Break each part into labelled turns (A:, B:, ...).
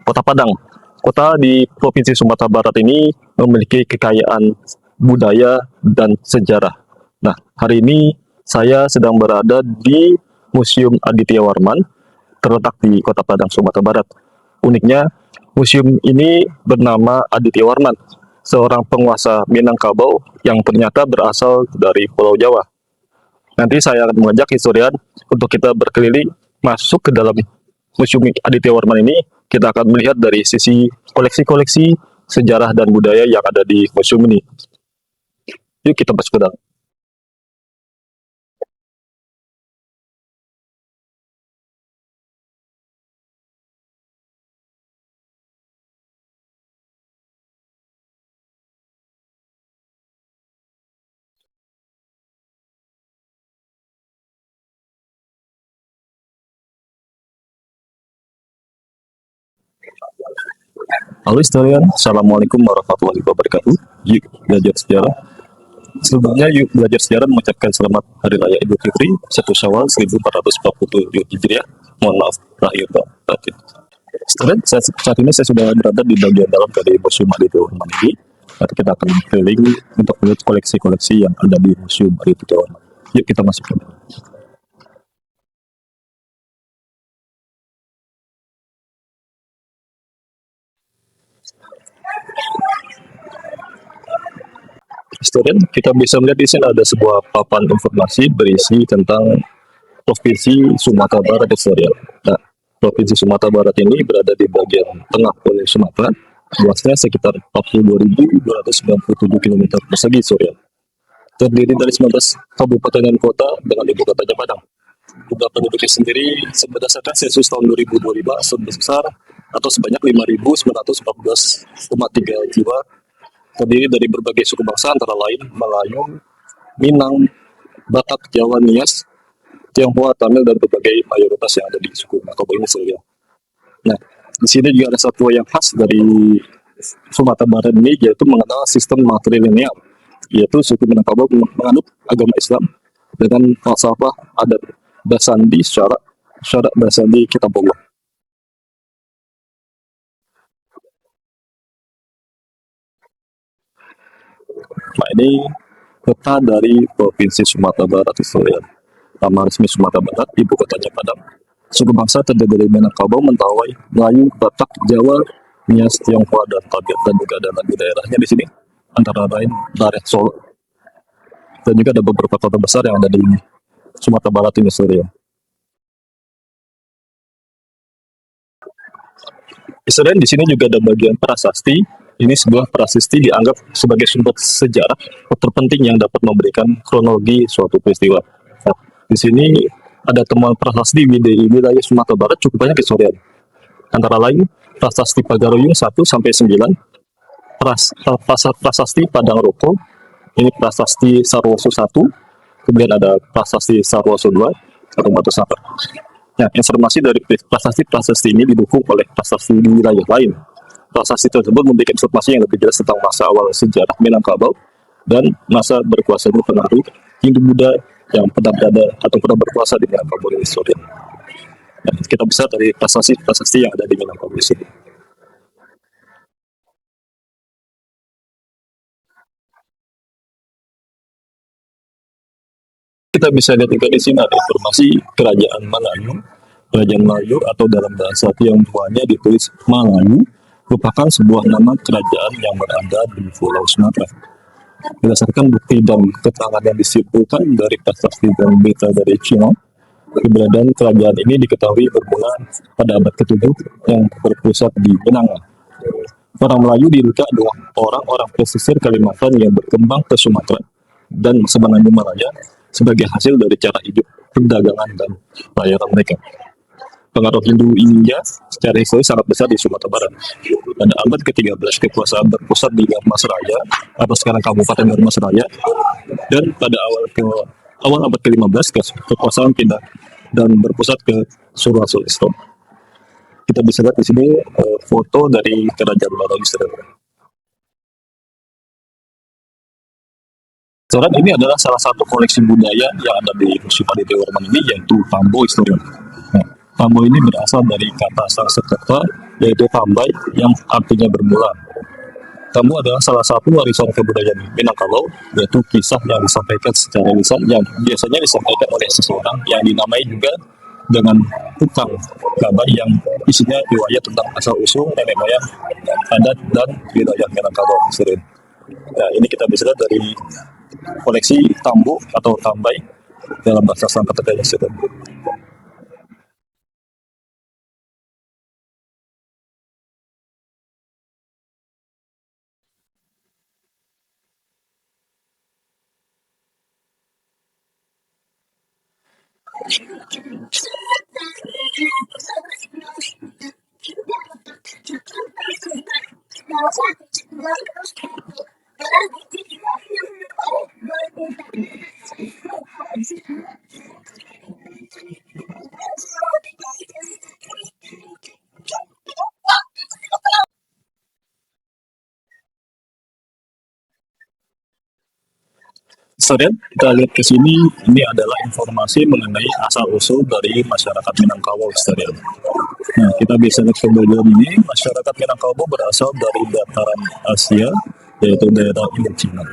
A: Kota Padang. Kota di Provinsi Sumatera Barat ini memiliki kekayaan budaya dan sejarah. Nah, hari ini saya sedang berada di Museum Aditya Warman, terletak di Kota Padang, Sumatera Barat. Uniknya, museum ini bernama Aditya Warman, seorang penguasa Minangkabau yang ternyata berasal dari Pulau Jawa. Nanti saya akan mengajak historian untuk kita berkeliling masuk ke dalam Museum Aditya Warman ini. Kita akan melihat dari sisi koleksi-koleksi sejarah dan budaya yang ada di museum ini. Yuk kita masuk ke dalam. Halo historian, Assalamualaikum warahmatullahi wabarakatuh. Yuk belajar sejarah. Sebelumnya yuk belajar sejarah mengucapkan selamat Hari Raya Idul Fitri 1 Syawal 1447 Hijriah. Mohon maaf lahir dan batin. Student, saat ini saya sudah berada di bagian dalam dari Museum Aditya Warman ini. Nanti kita akan keliling untuk melihat koleksi-koleksi yang ada di Museum Aditya Warman. Yuk kita masuk ke dalam. Student, kita bisa melihat di sini ada sebuah papan informasi berisi tentang Provinsi Sumatera Barat historian. Nah, Provinsi Sumatera Barat ini berada di bagian tengah pulau Sumatera, luasnya sekitar 42.297 km persegi historian. Terdiri dari 19 kabupaten dan kota dengan ibu kotanya Padang. Jumlah penduduknya sendiri berdasarkan sensus tahun 2025 sebesar atau sebanyak 5.914,3 jiwa, terdiri dari berbagai suku bangsa antara lain Melayu, Minang, Batak, Jawa, Nias, Tionghoa, Tamil, dan berbagai mayoritas yang ada di suku Minangkabau ini saja. Nah, di sini juga ada satu yang khas dari Sumatera Barat ini, yaitu mengenal sistem matrilineal, yaitu suku Minangkabau menganut agama Islam dengan falsafah adat Basandi syarak Basandi Kitabullah. Nah, ini peta dari Provinsi Sumatera Barat historian. Nama resmi Sumatera Barat, ibu kotanya Padang. Suku bangsa terdiri dari Minangkabau, Mentawai, Melayu, Batak, Jawa, Nias, Tionghoa, dan Tabiat, dan juga ada lagi daerahnya di sini, antara lain daerah Solo. Dan juga ada beberapa kota besar yang ada di Sumatera Barat ini historian. Historian, di sini juga ada bagian prasasti. Ini sebuah prasasti dianggap sebagai sumber sejarah terpenting yang dapat memberikan kronologi suatu peristiwa. Nah, di sini ada temuan prasasti di wilayah Sumatera Barat cukup banyak historian. Antara lain prasasti Pagaruyung 1 sampai 9, prasasti Padang Roko, ini prasasti Sarwoso 1, kemudian ada prasasti Sarwoso 2 atau Batu Sangkar. Nah, informasi dari prasasti ini didukung oleh prasasti di wilayah lain. Prasasti tersebut memberikan informasi yang lebih jelas tentang masa awal sejarah Minangkabau dan masa berkuasanya pengaruh Hindu-Buddha yang pernah berada atau pernah berkuasa di Minangkabau ini historian. Nah, kita bisa dari prasasti yang ada di Minangkabau ini. Kita bisa lihat juga di sini ada informasi Kerajaan Melayu. Kerajaan Melayu atau dalam bahasa Tionghoanya ditulis Malayu, merupakan sebuah nama kerajaan yang berada di Pulau Sumatera. Berdasarkan bukti dan keterangan yang disimpulkan dari prasasti dan berita dari Cina, keberadaan kerajaan ini diketahui bermula pada abad ke-7 yang berpusat di Minanga. Orang Melayu diduga adalah orang-orang pesisir Kalimantan yang berkembang ke Sumatera dan semenanjung Malaya sebagai hasil dari cara hidup, perdagangan, dan pelayaran mereka. Pengaruh Hindu India secara historis sangat besar di Sumatera Barat. Pada abad ke-13 kekuasaan berpusat di Garmasraya atau sekarang Kabupaten Garmasraya, dan pada awal abad ke-15 kekuasaan pindah dan berpusat ke Sulawesi. Kita bisa lihat di sini foto dari Kerajaan Melayu. Soalnya ini adalah salah satu koleksi budaya yang ada di Museum Aditya Warman ini, yaitu Tambo historian. Nah, Tambo ini berasal dari kata Sanskerta yaitu tambai yang artinya bermula. Tambu adalah salah satu warisan kebudayaan Minangkabau, yaitu kisah yang disampaikan secara lisan yang biasanya disampaikan oleh seseorang yang dinamai juga dengan tukang kabar yang isinya riwayat tentang asal-usul nenek moyang, adat, dan wilayah Minangkabau. Nah, ini kita bisa lihat dari koleksi tambu atau tambai dalam bahasa Sankataya. Kemudian kita lihat ke sini, ini adalah informasi mengenai asal-usul dari masyarakat Minangkabau. Nah, kita bisa lihat ke bagian ini, masyarakat Minangkabau berasal dari dataran Asia, yaitu daerah Indochina.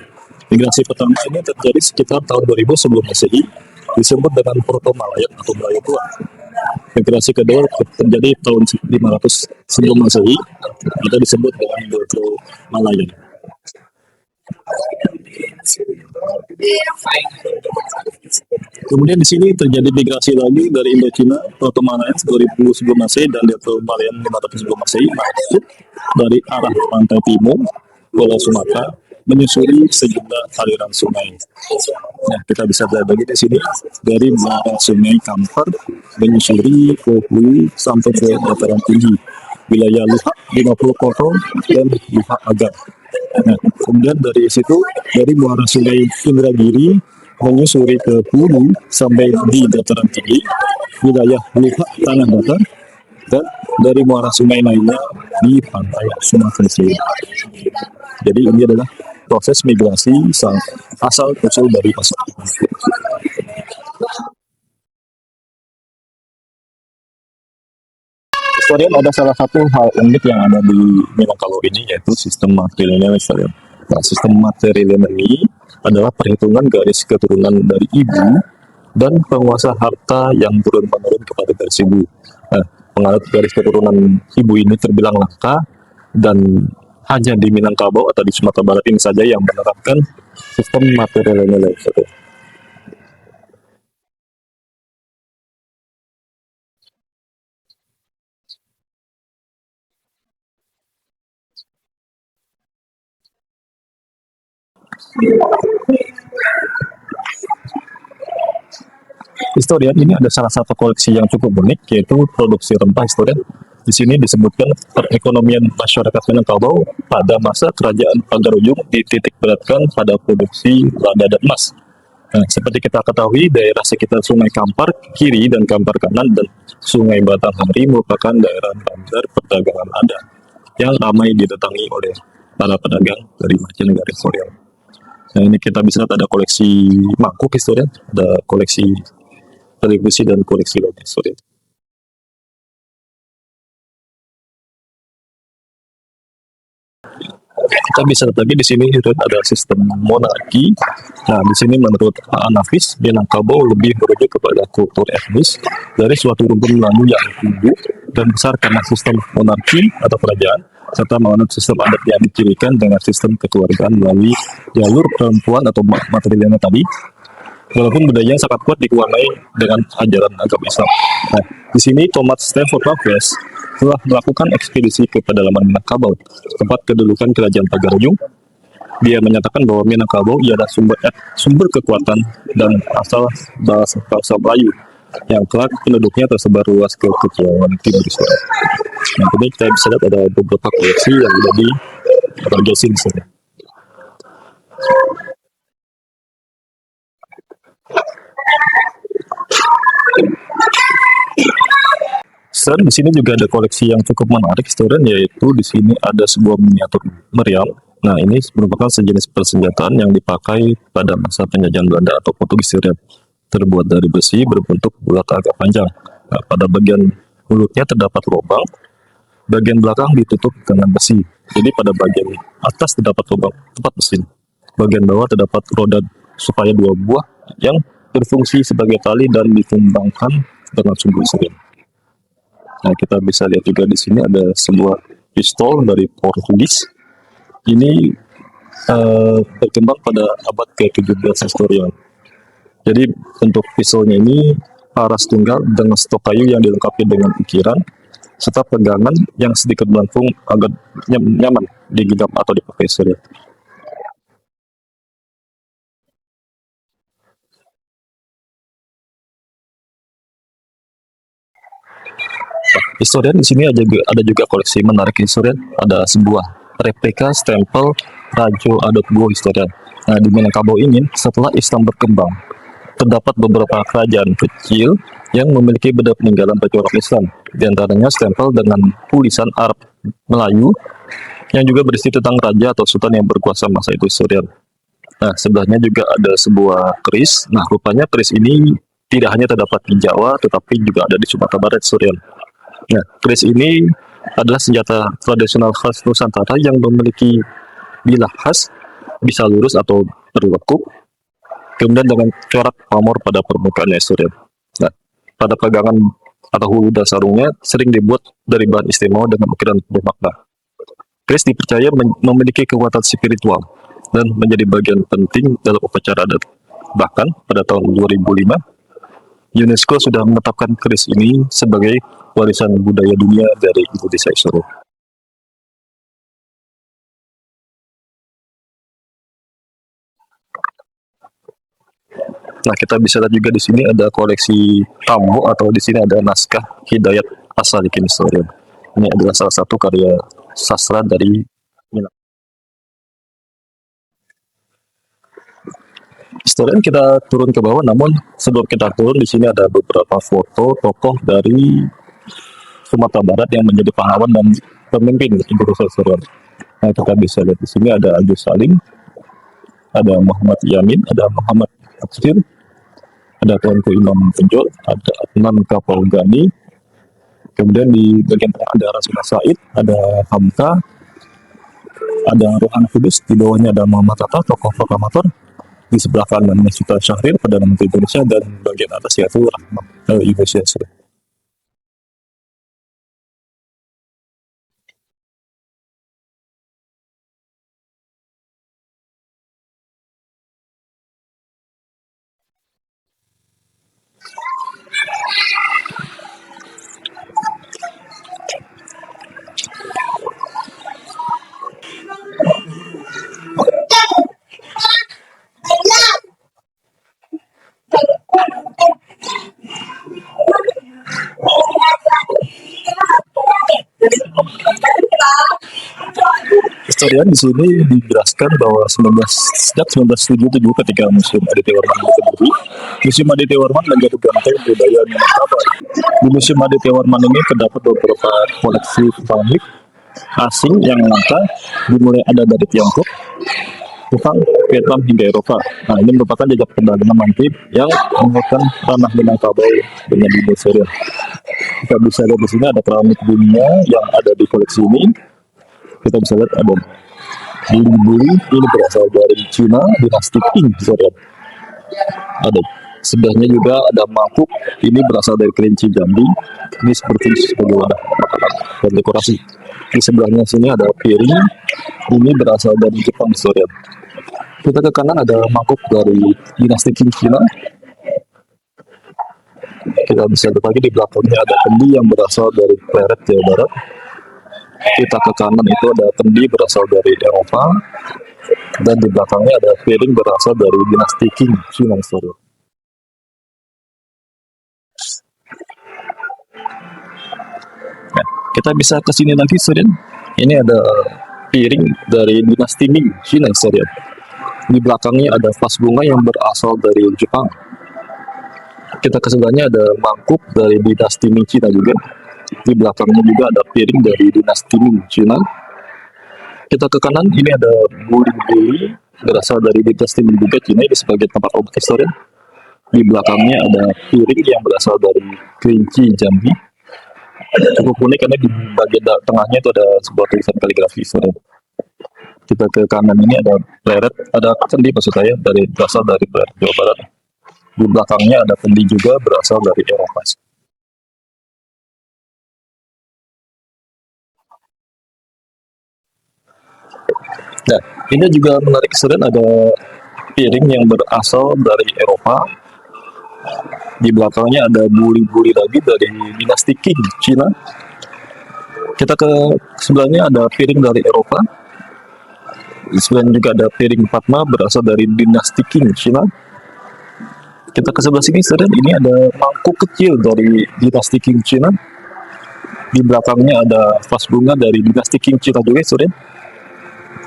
A: Migrasi pertama ini terjadi sekitar tahun 2000 sebelum Masehi, disebut dengan Proto Malayan atau Melayu Tua. Migrasi kedua terjadi tahun 500 sebelum Masehi, atau disebut dengan Proto Malayan. Kemudian di sini terjadi migrasi lagi dari Indochina, Proto Malayan 2000 sebelum Masehi dan Proto Malayan 500 sebelum Masehi masuk dari arah pantai timur Pulau Sumatera menyusuri sejumlah aliran sungai. Nah, kita bisa lihat lagi di sini dari muara Sungai Kampar menyusuri ke hulu sampai ke dataran tinggi wilayah Luhak 50 Kotong dan Luhak Agar. Nah, kemudian dari situ dari muara Sungai Indragiri menyusuri ke hulu sampai di dataran tinggi wilayah Luhak Tanah Datar, dan dari muara sungai lainnya di pantai Sumatera Selatan. Jadi ini adalah proses migrasi asal usul dari masyarakat. Historian ada salah satu hal unik yang ada di Minangkabau ini, yaitu sistem matrilineal. Nah, sistem matrilineal ini adalah perhitungan garis keturunan dari ibu dan penguasa harta yang turun-menurun kepada garis ibu. Nah, penganut garis keturunan ibu ini terbilang langka, dan hanya di Minangkabau atau di Sumatera Barat ini saja yang menerapkan sistem matrilineal. Historian ini ada salah satu koleksi yang cukup unik, yaitu produksi rempah historian. Di sini disebutkan perekonomian masyarakat Minangkabau pada masa kerajaan Pagaruyung dititik beratkan pada produksi lada dan emas. Nah, seperti kita ketahui, daerah sekitar Sungai Kampar kiri dan Kampar kanan dan Sungai Batanghari merupakan daerah bandar perdagangan ada yang ramai didatangi oleh para pedagang dari mancanegara historian. Nah, ini kita bisa lihat ada koleksi mangkuk historian, ada koleksi televisi dan koleksi lain historian. Kita bisa lihat lagi di sini ada sistem monarki. Nah, di sini menurut Anafis, Minangkabau lebih merujuk kepada kultur etnis dari suatu rumpun Melayu yang tumbuh dan besar karena sistem monarki atau kerajaan, serta menganut sistem adat yang dicirikan dengan sistem kekeluargaan melalui jalur perempuan atau matrilineal tadi. Walaupun budaya yang sangat kuat diwarnai dengan ajaran agama Islam. Nah, di sini Thomas Stamford Raffles telah melakukan ekspedisi ke pedalaman Minangkabau, tempat kedudukan kerajaan Pagaruyung. Dia menyatakan bahwa Minangkabau ialah sumber kekuatan dan asal bangsa Melayu yang kelak penduduknya tersebar luas ke kepulauan timur Israel. Nah, ini kita bisa lihat ada beberapa koleksi yang ada di bagian sini. Selain di sini juga ada koleksi yang cukup menarik, historian, yaitu di sini ada sebuah miniatur meriam. Nah, ini merupakan sejenis persenjataan yang dipakai pada masa penjajahan Belanda atau Portugis, historian. Terbuat dari besi berbentuk bulat agak panjang. Nah, pada bagian mulutnya terdapat lubang Bagian belakang ditutup dengan besi. Jadi pada bagian atas terdapat lubang tempat mesin. Bagian bawah terdapat roda supaya 2 buah yang berfungsi sebagai tali dan ditumbangkan dengan sumbu isolen. Nah, kita bisa lihat juga di sini ada sebuah pistol dari Portugis. Ini berkembang pada abad ke-17 historian. Jadi untuk pistolnya ini paras tunggal dengan stok kayu yang dilengkapi dengan ukiran serta pegangan yang sedikit melengkung agar nyaman digenggam atau dipakai surya. Historian di sini ada juga koleksi menarik historian. Ada sebuah replika stempel Rajo Adat Goa historian. Nah, di Minangkabau ini setelah Islam berkembang, terdapat beberapa kerajaan kecil yang memiliki benda peninggalan bagi orang Islam. Di antaranya stempel dengan tulisan Arab Melayu yang juga berisi tentang raja atau sultan yang berkuasa masa itu historian. Nah, sebelahnya juga ada sebuah keris. Nah, rupanya keris ini tidak hanya terdapat di Jawa, tetapi juga ada di Sumatera Barat historian. Nah, keris ini adalah senjata tradisional khas Nusantara yang memiliki bilah khas, bisa lurus atau berlekuk, kemudian dengan corak pamor pada permukaannya historian. Nah, pada pegangan atau hulu dan sarungnya sering dibuat dari bahan istimewa dengan ukiran bermakna. Keris dipercaya memiliki kekuatan spiritual dan menjadi bagian penting dalam upacara adat. Bahkan pada tahun 2005, UNESCO sudah menetapkan keris ini sebagai warisan budaya dunia dari Indonesia seluruh. Nah, kita bisa lihat juga di sini ada koleksi tamu atau di sini ada naskah Hidayat As-Salikin historian. Ini adalah salah satu karya sastra dari Minang. Historian kita turun ke bawah, namun sebelum kita turun di sini ada beberapa foto tokoh dari Sumatera Barat yang menjadi pahlawan dan pemimpin Indonesia historian. Nah, kita bisa lihat di sini ada Agus Salim, ada Muhammad Yamin, ada Muhammad Aksir, ada Tuanku Imam Penjol, ada Adnan Kapal Gani, kemudian di bagian tengah ada Rasuna Said, ada Hamka, ada Rohan Kudus, di bawahnya ada Muhammad Hatta, tokoh proklamator, di sebelah kanan Suta Syahrir, Perdana Menteri Indonesia, dan bagian atas yaitu Rahmat Indonesia. Historian di sini dijelaskan bahwa sejak 1977 ketika Museum Aditya Warman berdiri, Museum Aditya Warman menjadi benteng budaya Minangkabau. Di Museum Aditya Warman ini terdapat beberapa koleksi keramik asing yang langka, dimulai ada dari Tiongkok, Jepang, Vietnam hingga Eropa. Nah, ini merupakan jejak perdagangan mantip yang menguatkan tanah Minangkabau dengan Indonesia. Kita bisa lihat di sini ada keramik dunia yang ada di koleksi ini. Kita bisa lihat ada buli-buli, ini berasal dari Cina, dinasti Qing. Ada sebelahnya juga ada mangkuk, ini berasal dari kelinci Jambi, ini seperti sebagai wadah makanan dan dekorasi. Di sebelahnya sini ada piring, ini berasal dari Jepang. Kita ke kanan ada mangkuk dari dinasti Qing Cina. Kita bisa lihat lagi di belakangnya ada kendi yang berasal dari Pleret, Jawa Barat. Kita ke kanan itu ada kendi berasal dari Eropa, dan di belakangnya ada piring berasal dari dinasti Qing Cina. Nah, kita bisa ke sini lagi, Seren. Ini ada piring dari dinasti Ming Cina. Di belakangnya ada vas bunga yang berasal dari Jepang. Kita ke sebelahnya ada mangkuk dari dinasti Ming Cina juga. Di belakangnya juga ada piring dari dinasti Ming Cina. Kita ke kanan, ini ada buli-buli berasal dari dinasti Ming juga Cina, ini sebagai tempat obat historian. Di belakangnya ada piring yang berasal dari kelinci Jambi. cukup unik karena di bagian tengahnya itu ada sebuah tulisan kaligrafi. Kita ke kanan ini ada pleret, ada kendi maksud saya berasal dari Pleret Jawa Barat. Di belakangnya ada kendi juga berasal dari Eropa. Nah, ini juga menarik sekali, ada piring yang berasal dari Eropa. Di belakangnya ada buli-buli lagi dari dinasti Qing Cina. Kita ke sebelahnya ada piring dari Eropa. Di sebelahnya juga ada piring Padma berasal dari dinasti Qing Cina. Kita ke sebelah sini, ini ada mangkuk kecil dari dinasti Qing Cina. Di belakangnya ada vas bunga dari dinasti Qing Cina juga,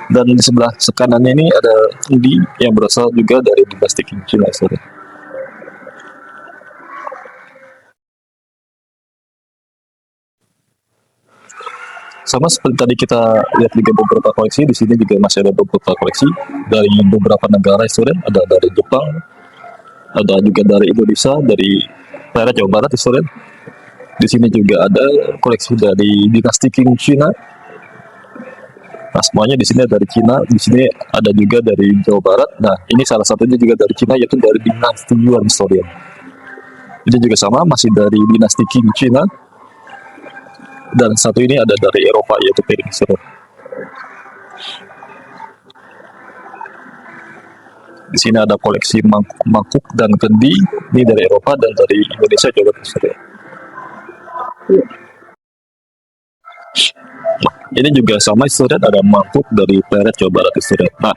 A: dan di sebelah kanannya ini ada kendi yang berasal juga dari dinasti Qing Cina. Sama seperti tadi kita lihat juga beberapa koleksi, di sini juga masih ada beberapa koleksi dari beberapa negara, ada dari Jepang, ada juga dari Indonesia, dari daerah Jawa Barat, Di sini juga ada koleksi dari dinasti Qing Cina. Nah, semuanya di sini dari Cina, di sini ada juga dari Jawa Barat. Nah, ini salah satunya juga dari Cina, yaitu dari dinasti Yuan. Ini juga sama, masih dari dinasti Qing Cina. Dan satu ini ada dari Eropa, yaitu piring serut. Di sini ada koleksi mangkuk dan kendi, ini dari Eropa dan dari Indonesia juga. Ini juga sama, ada mangkuk dari Pleret Jawa Barat. Nah,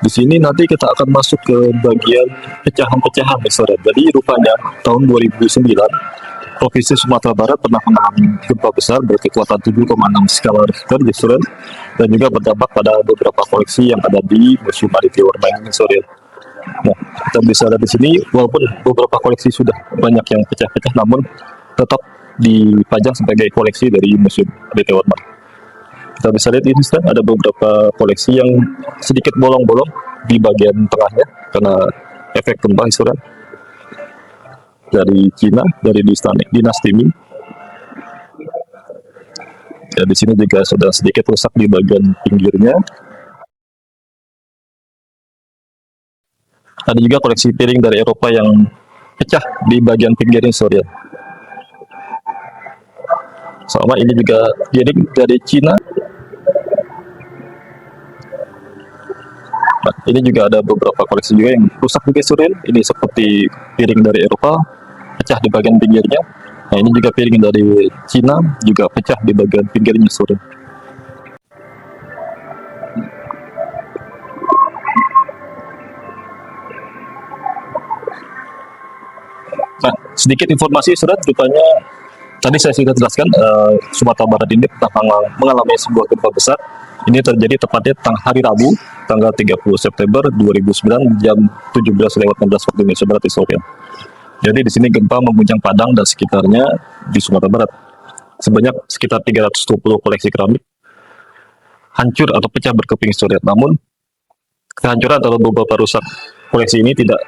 A: di sini nanti kita akan masuk ke bagian pecahan-pecahan. Jadi rupanya tahun 2009 Provinsi Sumatera Barat pernah mengalami gempa besar berkekuatan 7,6 skala Richter, dan juga berdampak pada beberapa koleksi yang ada di Museum Aditya Warman ini. Nah, kita bisa lihat di sini, walaupun beberapa koleksi sudah banyak yang pecah-pecah, namun tetap dipajang sebagai koleksi dari Museum Aditya Warman. Kita bisa lihat ini, ada beberapa koleksi yang sedikit bolong-bolong di bagian tengahnya karena efek gempa, dari Cina, dari dinasti Ming. Ya, di sini juga sudah sedikit rusak di bagian pinggirnya. Ada juga koleksi piring dari Eropa yang pecah di bagian pinggirnya, Sama ini juga piring dari Cina. Nah, ini juga ada beberapa koleksi juga yang rusak juga, Ini seperti piring dari Eropa, pecah di bagian pinggirnya. Nah, ini juga piring dari Cina, juga pecah di bagian pinggirnya, Nah, sedikit informasi, rupanya tadi saya sudah jelaskan, Sumatera Barat ini pernah mengalami sebuah gempa besar. Ini terjadi tepatnya hari Rabu, tanggal 30 September 2009, jam 17:16 waktu Indonesia Barat, Jadi di sini gempa mengguncang Padang dan sekitarnya di Sumatera Barat. Sebanyak sekitar 320 koleksi keramik hancur atau pecah berkeping, Namun kehancuran atau beberapa rusak koleksi ini tidak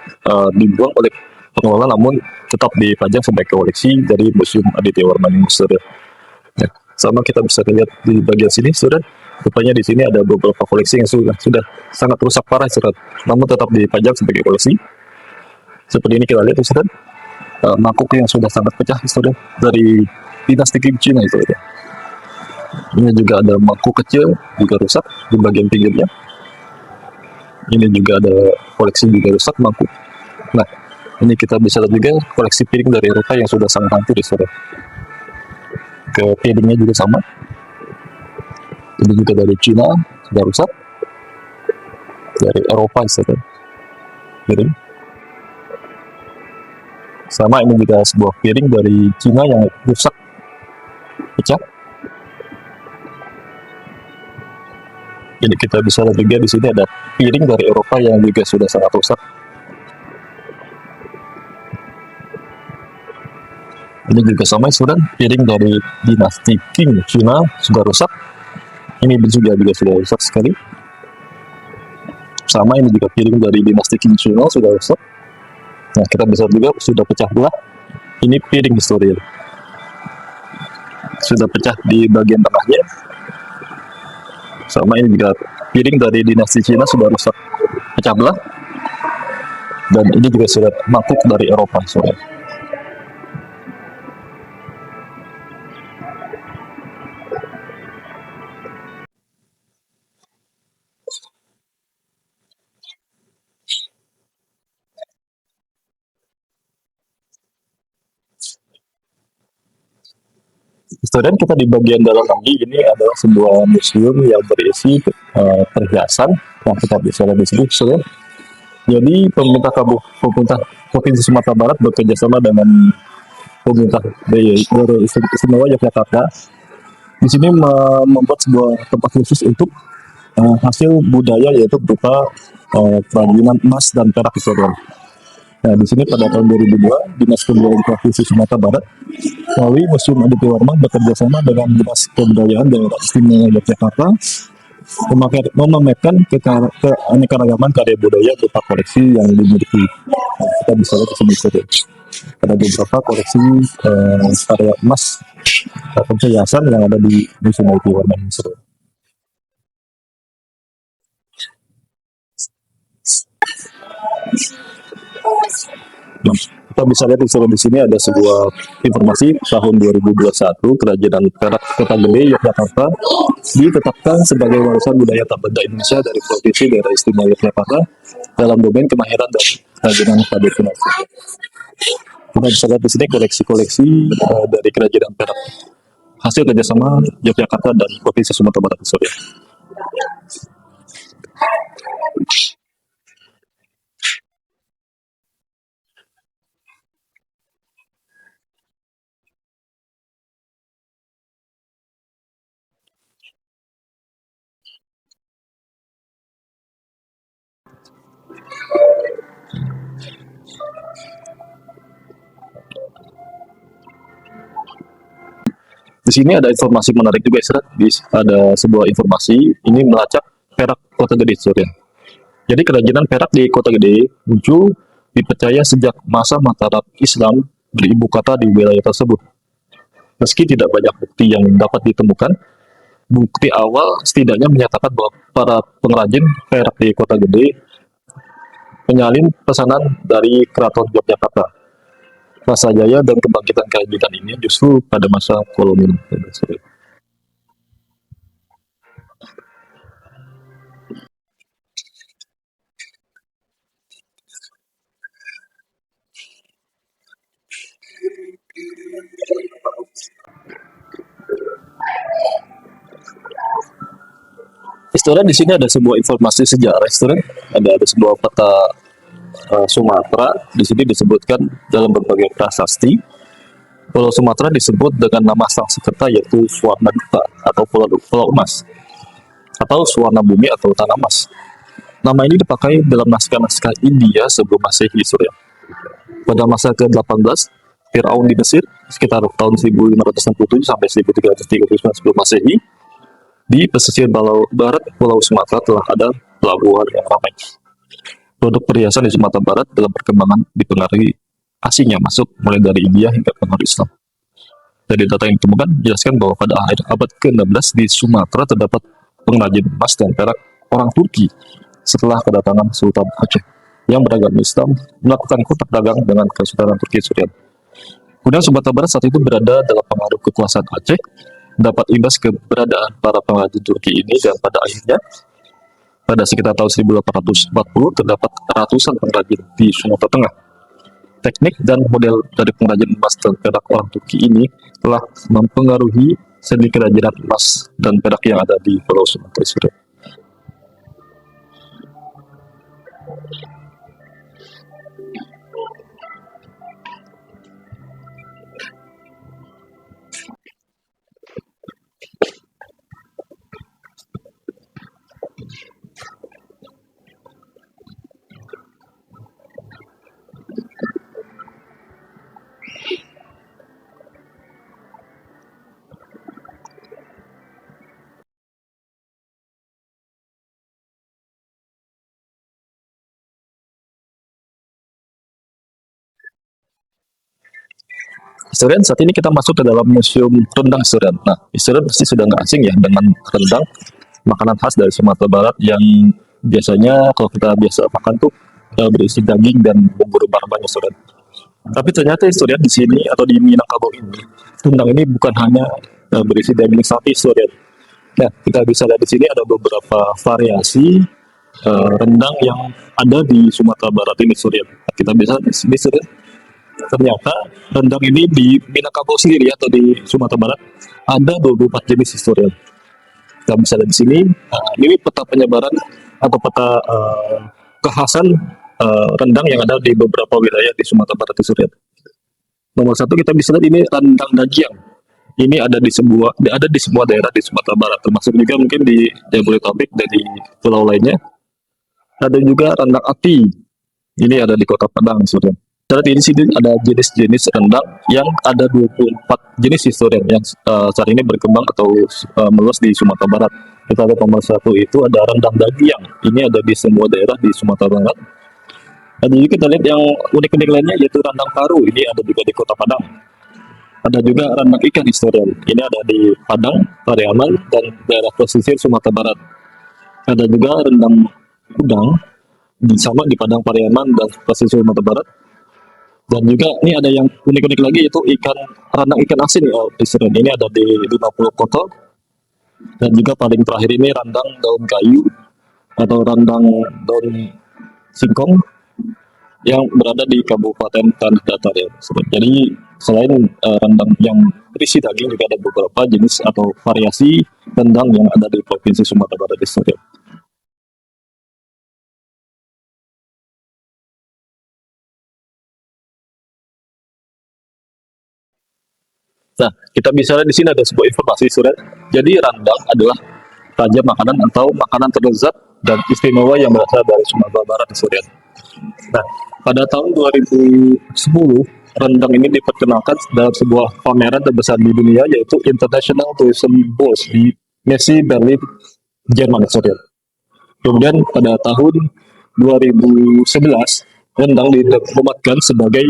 A: dibuang oleh pengelola, namun tetap dipajang sebagai koleksi dari Museum Aditya Warman. Ya, sama kita bisa lihat di bagian sini, rupanya di sini ada beberapa koleksi yang sudah sangat rusak parah, namun tetap dipajang sebagai koleksi. Seperti ini kita lihat, mangkuk yang sudah sangat pecah, dari dinasti Qing Cina, Ini juga ada mangkuk kecil juga rusak di bagian pinggirnya. Ini juga ada koleksi juga rusak mangkuk. Nah, ini kita bisa lihat juga koleksi piring dari Eropa yang sudah sangat hancur, Ke piringnya juga sama. Ini juga dari Cina sudah rusak. Dari Eropa, piring. Sama ini juga sebuah piring dari Cina yang rusak, pecah. Jadi kita bisa lihat juga di sini ada piring dari Eropa yang juga sudah sangat rusak. Ini juga sama, piring dari dinasti Qing Cina sudah rusak. Ini juga sudah rusak sekali. Sama ini juga piring dari dinasti Qing Cina sudah rusak. Nah, kita bisa juga sudah pecah belah. Ini piring sudah pecah di bagian tengahnya. Sama ini juga piring dari dinasti Cina sudah rusak, pecah belah, dan ini juga sudah mangkuk dari Eropa. Sorry. Kemudian kita di bagian dalam lagi, ini adalah sebuah museum yang berisi perhiasan yang kita bisa lihat di sini. So, jadi pemerintah Provinsi Sumatera Barat bekerja sama dengan pemerintah daerah istimewa Yogyakarta. Di sini membuat sebuah tempat khusus untuk hasil budaya, yaitu berupa kerajinan emas dan perak historial. Nah, di sini pada tahun 2002, Dinas Kebudayaan Provinsi Sumatera Barat melalui Museum Aditya Warman bekerja sama dengan Dinas Kebudayaan Daerah Istimewa Yogyakarta memamerkan keanekaragaman karya budaya berupa koleksi yang dimiliki. Nah, kita bisa lihat di sini saja. Ada beberapa koleksi karya emas atau perhiasan yang ada di Museum Aditya Warman ini. Nah, kita bisa lihat di sini ada sebuah informasi tahun 2021 Kerajaan Perak Kota Gede Yogyakarta ditetapkan sebagai warisan budaya tak benda Indonesia dari Provinsi Daerah Istimewa Yogyakarta dalam domain kemahiran dan kerajinan tradisional. Kita bisa lihat di sini koleksi-koleksi dari Kerajaan Perak hasil kerjasama Yogyakarta dan Provinsi Sumatera Barat. Sorry. Di sini ada informasi menarik juga, ada sebuah informasi ini melacak perak Kota Gede, sorry. Jadi kerajinan perak di Kota Gede muncul dipercaya sejak masa Mataram Islam beribu kota di wilayah tersebut. Meski tidak banyak bukti yang dapat ditemukan, bukti awal setidaknya menyatakan bahwa para pengrajin perak di Kota Gede menyalin pesanan dari Keraton Yogyakarta. Rasa jaya dan kebangkitan kerajinan ini justru pada masa kolonial. Restoran di sini ada sebuah informasi sejarah, restoran ada sebuah peta Sumatera. Di sini disebutkan dalam berbagai prasasti Pulau Sumatera disebut dengan nama sang sekerta, yaitu Suwarna Duta atau Pulau Emas atau Suwarna Bumi atau Tanah Emas. Nama ini dipakai dalam naskah-naskah India sebelum Masehi, Surya. Pada masa ke-18, Firaun di Mesir sekitar tahun 1567 sampai 1339 sebelum Masehi, di pesisir barat Pulau Sumatera telah ada pelabuhan yang ramai. Produk perhiasan di Sumatera Barat dalam perkembangan dipengaruhi asing yang masuk mulai dari India hingga pengaruh Islam. Dari data yang ditemukan menjelaskan bahwa pada akhir abad ke-16 di Sumatera terdapat pengrajin emas dan perak orang Turki setelah kedatangan Sultan Aceh yang beragama Islam melakukan kontak dagang dengan Kesultanan Turki Surian. Kemudian Sumatera Barat saat itu berada dalam pengaruh kekuasaan Aceh, dapat imbas keberadaan para pengrajin Turki ini, dan pada akhirnya pada sekitar tahun 1840 terdapat ratusan pengrajin di Sumatera Tengah. Teknik dan model dari pengrajin emas dan perak orang Turki ini telah mempengaruhi seni kerajinan emas dan perak yang ada di Pulau Sumatera. Student, saat ini kita masuk ke dalam museum rendang, student. Nah, student pasti sudah nggak asing ya dengan rendang, makanan khas dari Sumatera Barat yang biasanya kalau kita biasa makan tuh berisi daging dan bumbu rempah-rempahnya, student. Tapi ternyata student di sini atau di Minangkabau ini, rendang ini bukan hanya berisi daging sapi, student. Nah, kita bisa lihat di sini ada beberapa variasi rendang yang ada di Sumatera Barat ini, student. Nah, kita bisa di sini, student. Ternyata rendang ini di Minangkabau sendiri atau di Sumatera Barat ada 24 jenis historian. Kita bisa lihat di sini, ini peta penyebaran atau peta kekhasan rendang yang ada di beberapa wilayah di Sumatera Barat historian. Nomor satu kita bisa lihat ini rendang Dagiang. Ini ada di semua daerah di Sumatera Barat, termasuk juga mungkin di Jabodetabek dan di pulau lainnya. Ada juga rendang Ati. Ini ada di Kota Padang, historian. Saat ini sini ada jenis-jenis rendang yang ada 24 jenis historian yang saat ini berkembang atau meluas di Sumatera Barat. Kita lihat nomor satu itu ada rendang Dagiang. Ini ada di semua daerah di Sumatera Barat. Dan juga kita lihat yang unik-unik lainnya yaitu rendang Paru. Ini ada juga di Kota Padang. Ada juga rendang ikan historian. Ini ada di Padang, Pariaman, dan daerah pesisir Sumatera Barat. Ada juga rendang udang sama di Padang, Pariaman, dan pesisir Sumatera Barat. Dan juga ini ada yang unik-unik lagi yaitu rendang ikan asin ya, Israel. Ini ada di 50 kota. Dan juga paling terakhir ini rendang daun kayu atau rendang daun singkong yang berada di Kabupaten Tanah Datar ya, Israel. Jadi selain rendang yang berisi daging juga ada beberapa jenis atau variasi rendang yang ada di Provinsi Sumatera Barat, Israel. Nah, kita bisa lihat di sini ada sebuah informasi, surat. Jadi rendang adalah raja makanan atau makanan terlezat dan istimewa yang berasal dari Sumatera Barat, surat. Nah, pada tahun 2010, rendang ini diperkenalkan dalam sebuah pameran terbesar di dunia yaitu International Tourism Bus di Messe Berlin, Jerman, surat. Kemudian pada tahun 2011, rendang dinobatkan sebagai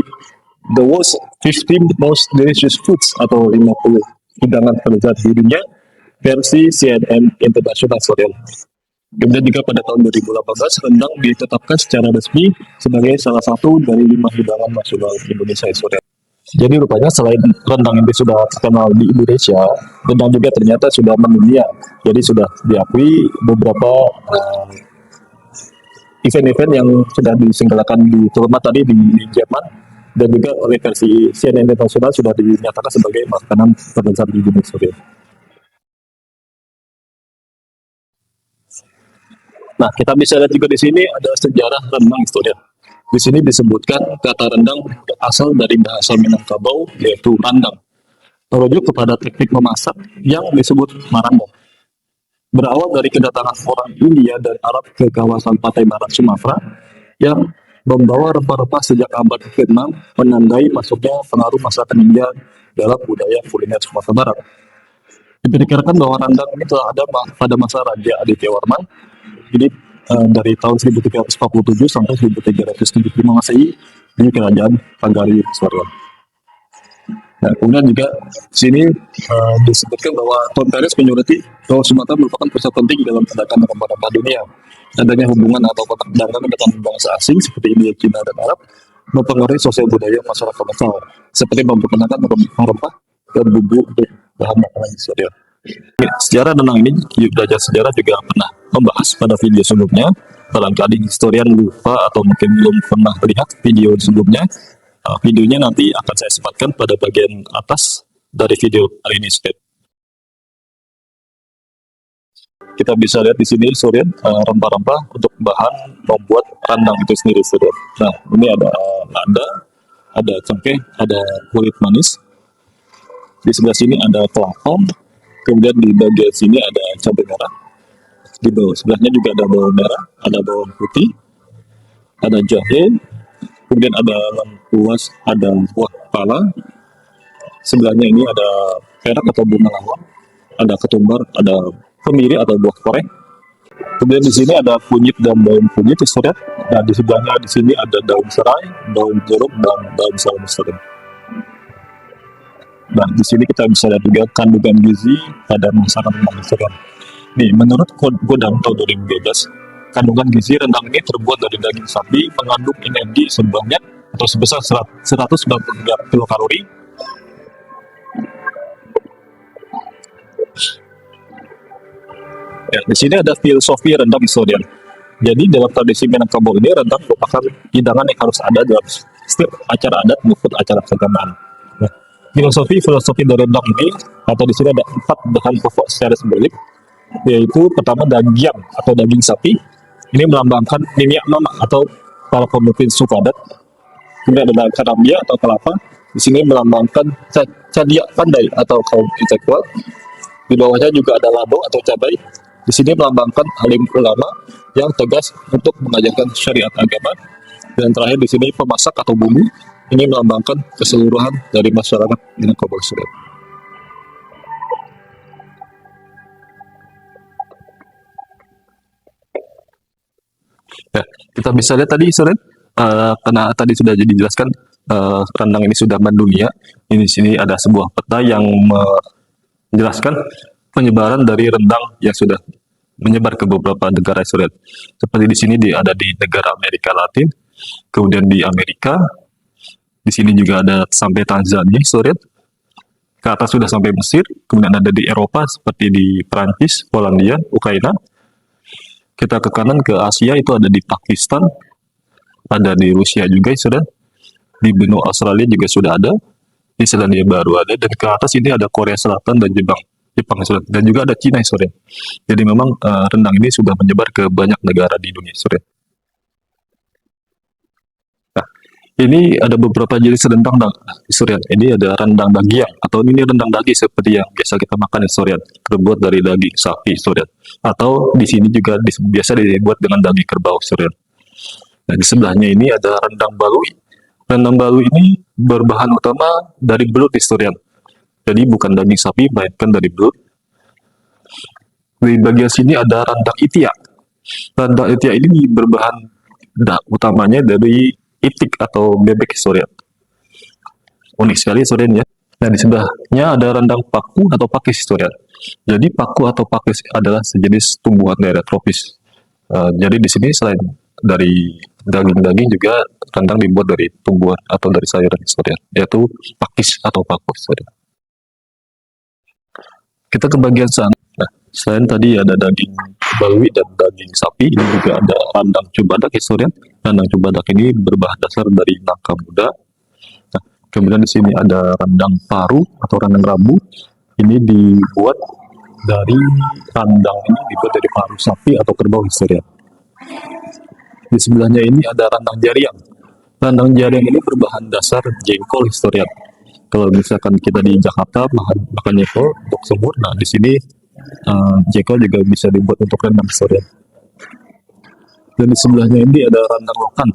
A: the world's 15 most delicious foods atau 50 hidangan terlezat di dunia versi CNN International, Surya. Kemudian juga pada tahun 2018 rendang ditetapkan secara resmi sebagai salah satu dari 5 hidangan nasional Indonesia, Surya. Jadi rupanya selain rendang ini sudah terkenal di Indonesia, rendang juga ternyata sudah mendunia. Jadi sudah diakui beberapa event-event yang sudah diselenggarakan di terutama tadi di Jerman dan juga oleh versi CNN Internasional sudah dinyatakan sebagai makanan terbesar di Indonesia. Nah, kita bisa lihat juga di sini ada sejarah rendang, historia. Di sini disebutkan kata rendang asal dari bahasa Minangkabau yaitu randang, merujuk kepada teknik memasak yang disebut marandang. Berawal dari kedatangan orang India dan Arab ke kawasan pantai barat Sumatera yang membawa rempah-rempah sejak abad ke-6 menandai masuknya pengaruh masakan India dalam budaya kuliner Sumatera Barat. Diperkirakan bahwa rendang ini telah ada pada masa Raja Aditya Warman, jadi dari tahun 1347 sampai 1375 Masehi di Kerajaan Panggari Sumatera. Nah, kemudian juga di sini disebutkan bahwa Konferensi menyoroti bahwa Sumatera merupakan pusat penting dalam perdagangan rempah-rempah dunia. Adanya hubungan atau perdagangan dengan bangsa asing seperti India, Cina, dan Arab mempengaruhi sosial budaya masyarakat lokal, seperti memperkenalkan rempah-rempah dan bumbu untuk bahan makanan Indonesia. Sejarah rendang ini, belajar sejarah juga pernah membahas pada video sebelumnya. Barangkali historian lupa atau mungkin belum pernah lihat video sebelumnya. Videonya nanti akan saya sempatkan pada bagian atas dari video hari ini. Kita bisa lihat di sini, Surya, rempah-rempah untuk bahan membuat rendang itu sendiri, Surya. Nah, ini ada lada, ada cengkeh, ada kulit manis. Di sebelah sini ada kelapa, kemudian di bagian sini ada cabai merah. Di bawah sebelahnya juga ada bawang merah, ada bawang putih, ada jahe, kemudian ada lengkuas, ada buah pala. Sebelahnya ini ada perak atau bunga lawang, ada ketumbar, ada kemiri atau buah koreng. Kemudian di sini ada kunyit dan daun kunyit, Ustaz. Dan di sebelahnya di sini ada daun serai, daun jeruk, dan daun salam, Ustaz. Nah, di sini kita bisa lihat juga kandungan gizi pada masakan rendang Instagram. Nih, menurut Godam tahun 2012, kandungan gizi rendang ini terbuat dari daging sapi mengandung energi sebanyak atau sebesar 193 kilokalori. Ya, di sini ada filosofi rendang historian. Jadi dalam tradisi Minangkabau ini rendang merupakan hidangan yang harus ada dalam setiap acara adat maupun acara keagamaan. Nah, filosofi dari rendang ini atau di sini ada 4 bahan pokok secara simbolik, yaitu pertama daging atau daging sapi. Ini melambangkan minyak mama atau para pemimpin suku adat. Kemudian ada kadambia atau kelapa. Di sini melambangkan cadia pandai atau kaum intelektual. Di bawahnya juga ada lado atau cabai. Di sini melambangkan alim ulama yang tegas untuk mengajarkan syariat agama. Dan terakhir di sini pemasak atau bumbu. Ini melambangkan keseluruhan dari masyarakat Minangkabau Surat. Ya, kita bisa lihat tadi Surat, karena tadi sudah dijelaskan rendang ini sudah mendunia. Ini sini ada sebuah peta yang menjelaskan penyebaran dari rendang yang sudah menyebar ke beberapa negara Surat. Seperti di sini ada di negara Amerika Latin, kemudian di Amerika, di sini juga ada sampai Tanzania Surat. Ke atas sudah sampai Mesir, kemudian ada di Eropa seperti di Prancis, Polandia, Ukraina. Kita ke kanan ke Asia itu ada di Pakistan, ada di Rusia juga Surat. Di benua Australia juga sudah ada, di Selandia Baru ada, dan ke atas ini ada Korea Selatan dan Jepang Surat, dan juga ada Cina Surat. Jadi memang rendang ini sudah menyebar ke banyak negara di dunia Surat. Nah, ini ada beberapa jenis rendang Surat. Ini ada rendang daging atau ini rendang daging seperti yang biasa kita makan Surat, terbuat dari daging sapi Surat. Atau di sini juga biasa dibuat dengan daging kerbau Surat. Nah, di sebelahnya ini ada rendang balui. Rendang balui ini berbahan utama dari belut Surat. Jadi bukan daging sapi, melainkan dari belut. Di bagian sini ada rendang itiak. Rendang itiak ini berbahan utamanya dari itik atau bebek Surat. Unik sekali Surat ya. Nah, di sebelahnya ada rendang paku atau pakis Surat. Jadi paku atau pakis adalah sejenis tumbuhan daerah tropis. Jadi di sini selain dari daging-daging juga rendang dibuat dari tumbuhan atau dari sayuran Surat, yaitu pakis atau paku Surat. Kita ke bagian sana. Nah, selain tadi ada daging balui dan daging sapi, ini juga ada rendang cubadak Surat. Rendang cubadak ini berbahan dasar dari nangka muda. Nah, kemudian di sini ada rendang paru atau rendang rabu. Ini dibuat dari rendang ini dibuat dari paru sapi atau kerbau Surat. Di sebelahnya ini ada rendang jariang. Rendang jariang ini berbahan dasar jengkol Surat. Kalau misalkan kita di Jakarta makan jengkol untuk semur, nah di sini jengkol juga bisa dibuat untuk rendang Surat. Dan di sebelahnya ini ada rendang lokan.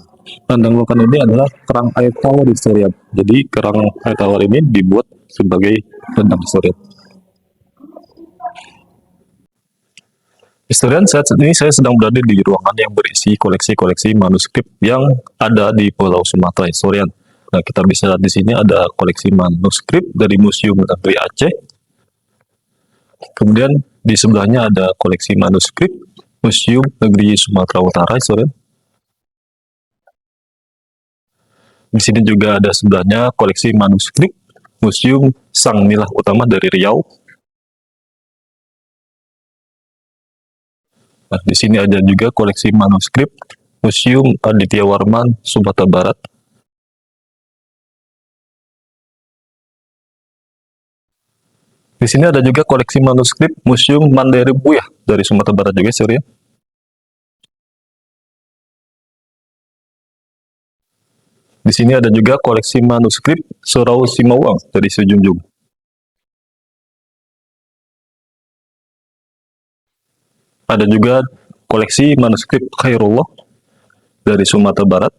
A: Rendang lokan ini adalah kerang air tawar di Surat. Jadi kerang air tawar ini dibuat sebagai rendang Surat. Historian, saat ini saya sedang berada di ruangan yang berisi koleksi-koleksi manuskrip yang ada di Pulau Sumatera, Historian. Nah, kita bisa lihat di sini ada koleksi manuskrip dari Museum Negeri Aceh. Kemudian di sebelahnya ada koleksi manuskrip Museum Negeri Sumatera Utara, Historian. Di sini juga ada sebelahnya koleksi manuskrip Museum Sang Nilah Utama dari Riau. Nah, di sini ada juga koleksi manuskrip Museum Aditya Warman, Sumatera Barat. Di sini ada juga koleksi manuskrip Museum Mandailing Buyah dari Sumatera Barat juga, Surya. Di sini ada juga koleksi manuskrip Surau Simawang dari Sejunjung. Ada juga koleksi manuskrip Khairullah dari Sumatera Barat.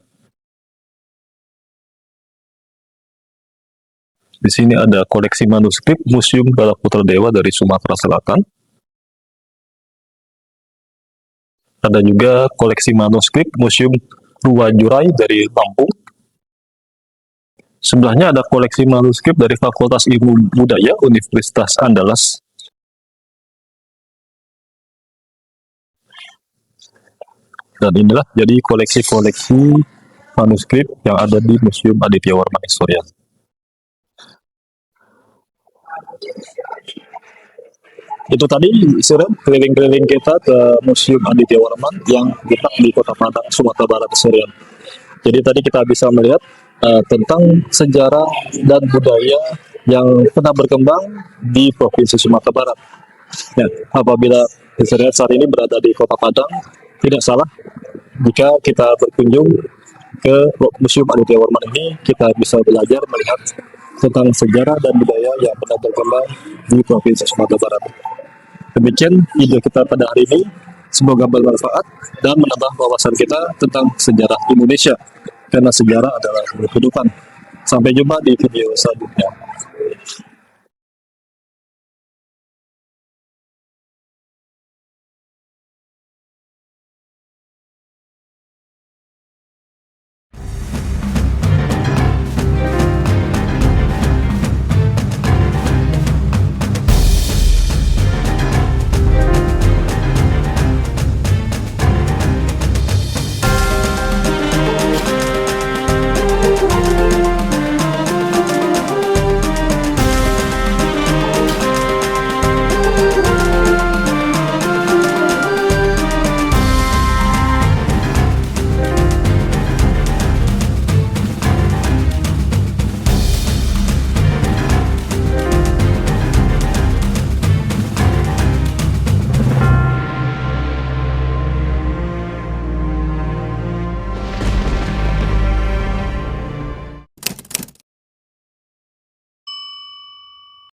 A: Di sini ada koleksi manuskrip Museum Balaputra Dewa dari Sumatera Selatan. Ada juga koleksi manuskrip Museum Ruwajurai dari Lampung. Sebelahnya ada koleksi manuskrip dari Fakultas Ilmu Budaya Universitas Andalas. Dan inilah jadi koleksi-koleksi manuskrip yang ada di Museum Aditya Warman Historia. Itu tadi Siren, keliling-keliling kita ke Museum Aditya Warman yang letak di Kota Padang, Sumatera Barat, Siren. Jadi tadi kita bisa melihat tentang sejarah dan budaya yang pernah berkembang di Provinsi Sumatera Barat. Ya, apabila Siren saat ini berada di Kota Padang, tidak salah jika kita berkunjung ke Museum Aditya Warman ini, kita bisa belajar melihat tentang sejarah dan budaya yang pernah berkembang di Provinsi Sumatera Barat. Demikian video kita pada hari ini, semoga bermanfaat dan menambah wawasan kita tentang sejarah Indonesia, karena sejarah adalah kehidupan. Sampai jumpa di video selanjutnya.